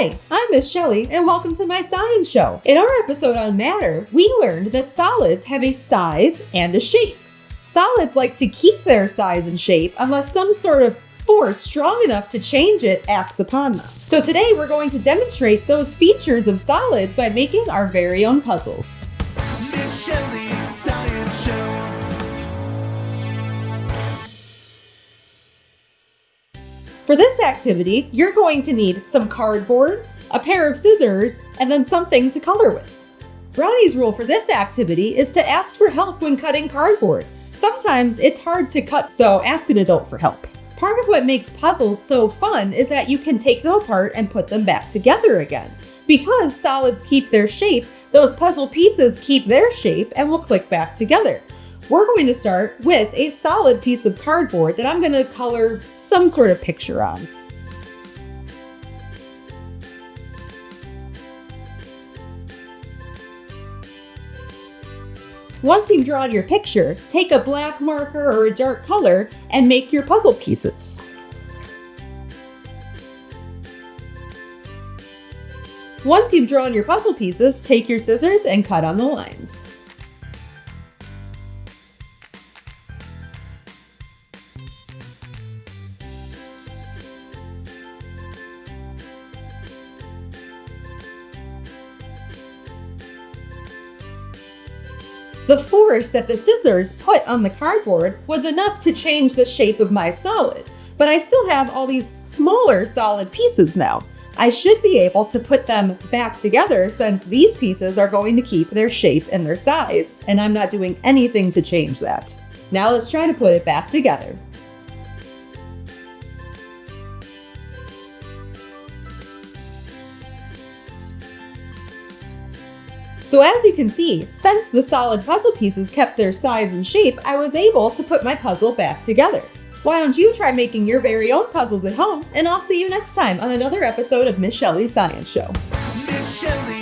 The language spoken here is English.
Hi, I'm Miss Shelley, and welcome to my science show. In our episode on matter, we learned that solids have a size and a shape. Solids like to keep their size and shape unless some sort of force strong enough to change it acts upon them. So today we're going to demonstrate those features of solids by making our very own puzzles. Miss Shelley's Science Show. For this activity, you're going to need some cardboard, a pair of scissors, and then something to color with. Ronnie's rule for this activity is to ask for help when cutting cardboard. Sometimes it's hard to cut, so ask an adult for help. Part of what makes puzzles so fun is that you can take them apart and put them back together again. Because solids keep their shape, those puzzle pieces keep their shape and will click back together. We're going to start with a solid piece of cardboard that I'm going to color some sort of picture on. Once you've drawn your picture, take a black marker or a dark color and make your puzzle pieces. Once you've drawn your puzzle pieces, take your scissors and cut on the lines. The force that the scissors put on the cardboard was enough to change the shape of my solid, but I still have all these smaller solid pieces now. I should be able to put them back together since these pieces are going to keep their shape and their size, and I'm not doing anything to change that. Now let's try to put it back together. So as you can see, since the solid puzzle pieces kept their size and shape, I was able to put my puzzle back together. Why don't you try making your very own puzzles at home, and I'll see you next time on another episode of Miss Shelley's Science Show. Miss Shelley.